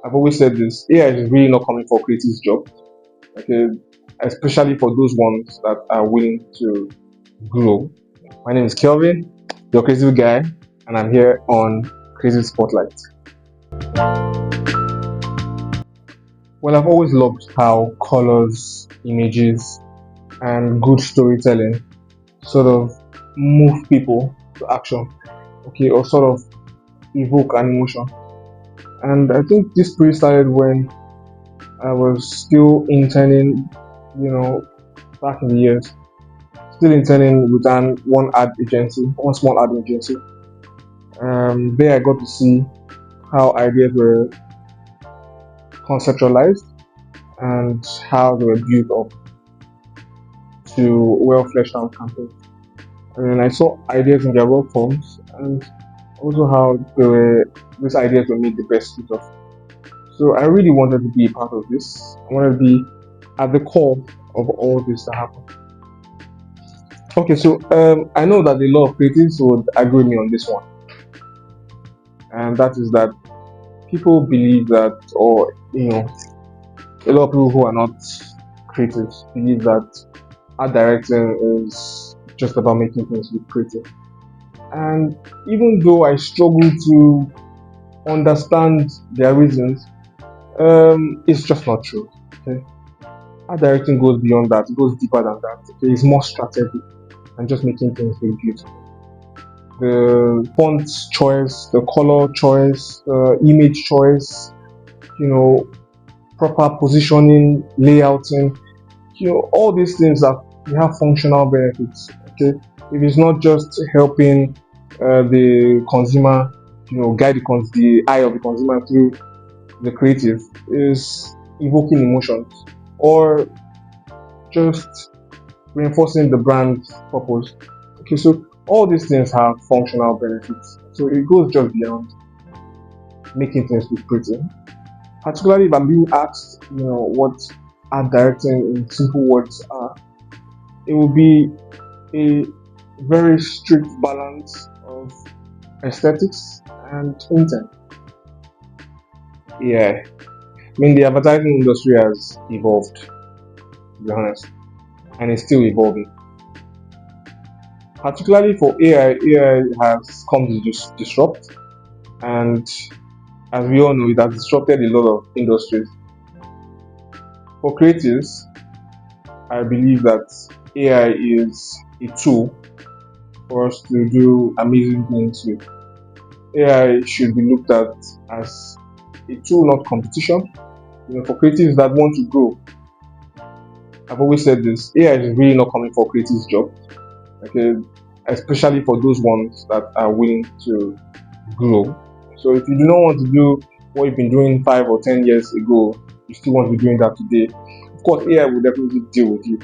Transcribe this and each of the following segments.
I've always said this: AI is really not coming for creative jobs, okay, especially for those ones that are willing to grow. My name is Kelvin, your creative guy, and I'm here on Creative Spotlight. Well, I've always loved how colors, images, and good storytelling sort of move people to action, okay, or sort of evoke an emotion. And I think this really started when I was still interning, you know, back in the years, still interning with one ad agency, one small ad agency. There I got to see how ideas were conceptualized and how they were built up to well fleshed out campaigns. And I saw ideas in their raw forms and also how these ideas were made the best use of. So I really wanted to be a part of this. I wanted to be at the core of all this that happened. Okay, so I know that a lot of creatives would agree with me on this one, and that is that people believe that, or a lot of people who are not creatives believe that art directing is just about making things look pretty. And even though I struggle to understand their reasons, it's just not true. Okay, art directing goes beyond that. It goes deeper than that. Okay, it's more strategic than just making things look beautiful. The font choice, the color choice, the image choice, you know, proper positioning, layouting, all these things that they have functional benefits. Okay, it is not just helping the consumer, guide the eye of the consumer through the creative, is evoking emotions or just reinforcing the brand's purpose. Okay, so all these things have functional benefits. So it goes just beyond making things look pretty. Particularly if I'm being asked, what art directing in simple words are, it will be a very strict balance of aesthetics and intent. Yeah, I mean the advertising industry has evolved, to be honest, and it's still evolving. Particularly for AI has come to disrupt, and as we all know, it has disrupted a lot of industries. For creatives, I believe that AI is a tool for us to do amazing things with. AI should be looked at as a tool, not competition. For creatives that want to grow, I've always said this: AI is really not coming for creative jobs, okay, especially for those ones that are willing to grow. So if you do not want to do what you've been doing 5 or 10 years ago, you still want to be doing that today. Of course, AI will definitely deal with you.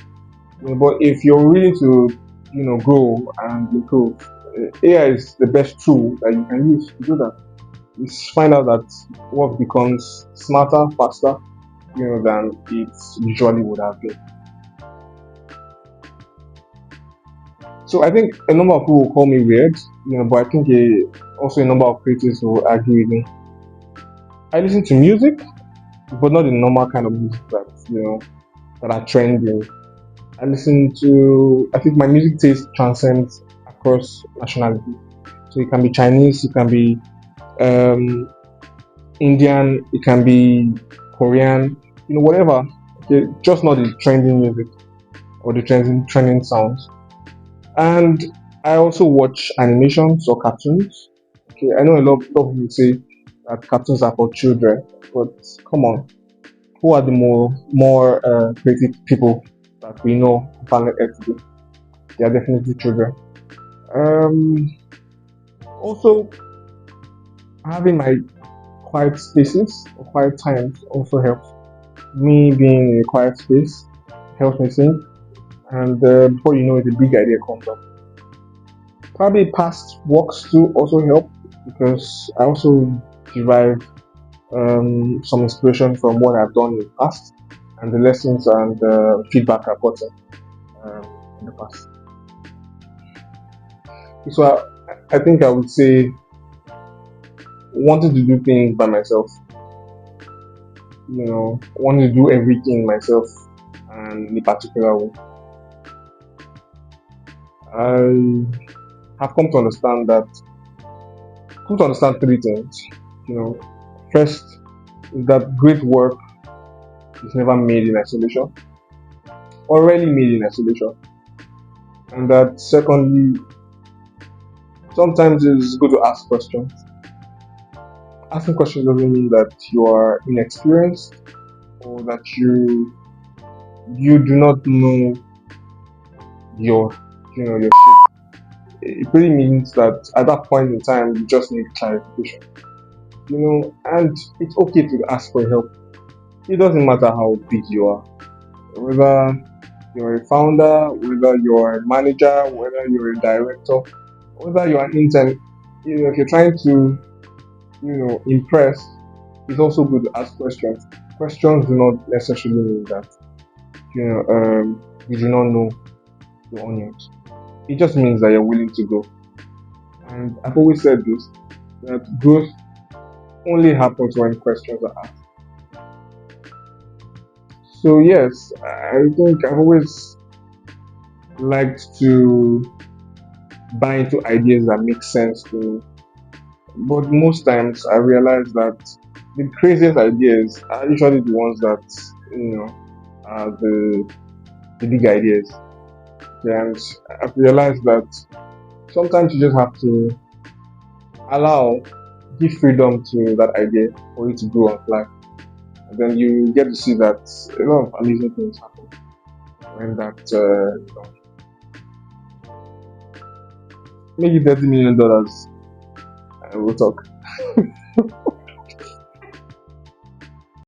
But if you're willing to, grow and improve, AI is the best tool that you can use to do that. You find out that work becomes smarter, faster, than it usually would have been. So I think a number of people will call me weird, but I think also a number of creators will agree with me. I listen to music, but not the normal kind of music that are trending. I think my music taste transcends across nationalities. So it can be Chinese, it can be Indian, it can be Korean, whatever. Okay, just not the trending music or the trending sounds. And I also watch animations or cartoons. Okay, I know a lot of people say that cartoons are for children, but come on, who are the more creative people that we know on planet Earth today? They are definitely children. Also, having my quiet spaces or quiet times also helps. Me being in a quiet space helps me think, and before you know it, a big idea comes up. Probably past works too also help because I also derive some inspiration from what I've done in the past and the lessons and the feedback I've gotten um, in the past. So I think I would say wanting to do things by myself wanting to do everything myself and in a particular way. I have come to understand three things. You know, first is that great work is never made in isolation, or rarely made in isolation. And that secondly, sometimes it's good to ask questions. Asking questions doesn't mean that you are inexperienced or that you do not know your your shit. It really means that at that point in time you just need clarification. And it's okay to ask for help. It doesn't matter how big you are, whether you're a founder, whether you're a manager, whether you're a director, whether you're an intern. If you're trying to impress, it's also good to ask questions. Questions do not necessarily mean that you do not know the onions. It just means that you're willing to go. And I've always said this, that growth only happens when questions are asked. So yes, I think I've always liked to buy into ideas that make sense to me. But most times I realize that the craziest ideas are usually the ones that are the big ideas. And I've realized that sometimes you just have to allow, give freedom to that idea for it to grow and fly. And then you get to see that a lot of amazing things happen when that maybe $30 million. We'll talk.